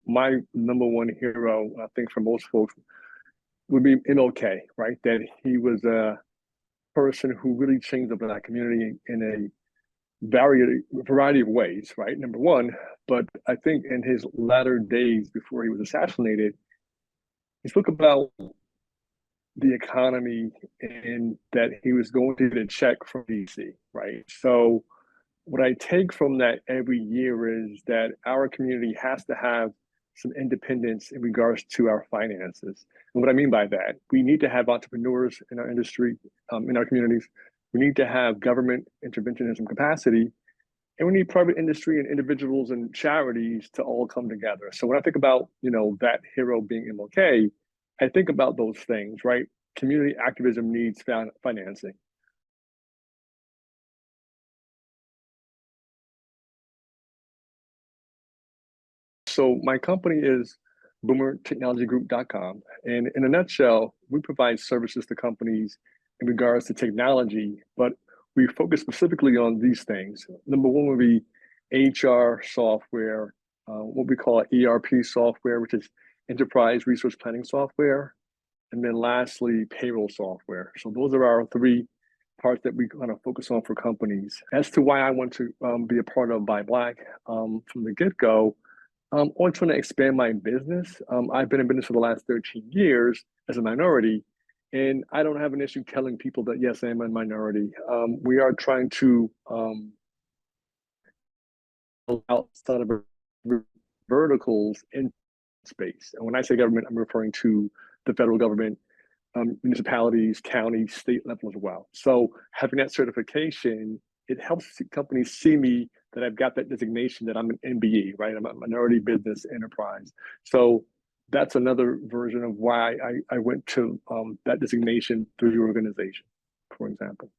my number one hero, I think for most folks, would be MLK, right? That he was a person who really changed the Black community in a variety of ways, right? Number one, but I think in his latter days before he was assassinated, he spoke about the economy and that he was going to get a check from DC, right? So what I take from that every year is that our community has to have some independence in regards to our finances. And what I mean by that, we need to have entrepreneurs in our industry, in our communities. We need to have government intervention in some capacity, and we need private industry and individuals and charities to all come together. So when I think about, that hero being MLK, I think about those things, right? Community activism needs financing. So my company is boomertechnologygroup.com. And in a nutshell, we provide services to companies in regards to technology, but we focus specifically on these things. Number one would be HR software, what we call ERP software, which is enterprise resource planning software. And then lastly, payroll software. So those are our three parts that we kind of focus on for companies. As to why I want to be a part of Buy Black from the get-go, I'm always trying to expand my business. I've been in business for the last 13 years as a minority, and I don't have an issue telling people that, yes, I am a minority. We are trying to outside of verticals in space. And when I say government, I'm referring to the federal government, municipalities, counties, state level as well. So having that certification, it helps companies see me that I've got that designation that I'm an MBE, right? I'm a minority business enterprise. So that's another version of why I went to that designation through your organization, for example.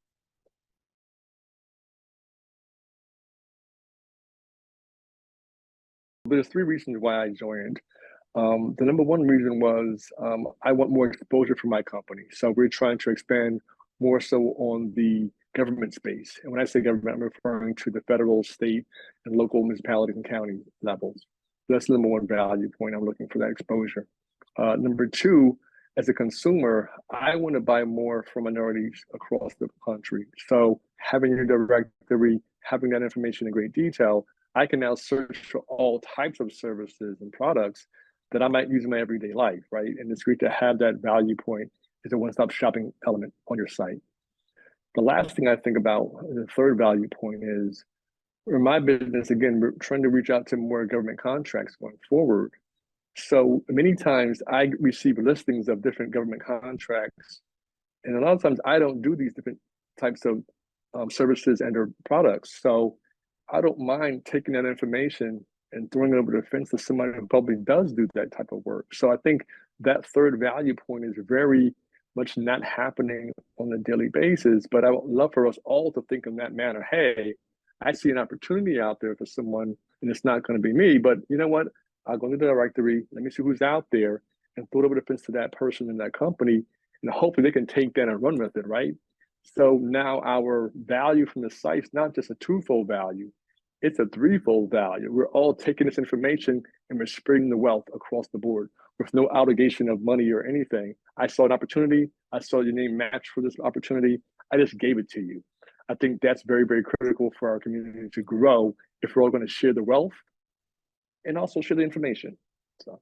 There's three reasons why I joined. The number one reason was I want more exposure for my company. So we're trying to expand more so on the government space. And when I say government, I'm referring to the federal, state, and local municipalities and county levels. So that's the number one value point. I'm looking for that exposure. Number two, as a consumer, I want to buy more from minorities across the country. So having your directory, having that information in great detail, I can now search for all types of services and products that I might use in my everyday life, right? And it's great to have that value point as a one-stop shopping element on your site. The last thing I think about, the third value point is, in my business, again, we're trying to reach out to more government contracts going forward. So many times I receive listings of different government contracts, and a lot of times I don't do these different types of services and or products. So I don't mind taking that information and throwing it over the fence to somebody who probably does do that type of work. So I think that third value point is very much not happening on a daily basis, but I would love for us all to think in that manner. Hey, I see an opportunity out there for someone, and it's not going to be me, but you know what? I'll go into the directory, let me see who's out there, and throw it over the fence to that person in that company, and hopefully they can take that and run with it, right? So now our value from the site is not just a twofold value, it's a threefold value. We're all taking this information and we're spreading the wealth across the board with no obligation of money or anything. I saw an opportunity. I saw your name match for this opportunity. I just gave it to you. I think that's very, very critical for our community to grow if we're all going to share the wealth and also share the information. So.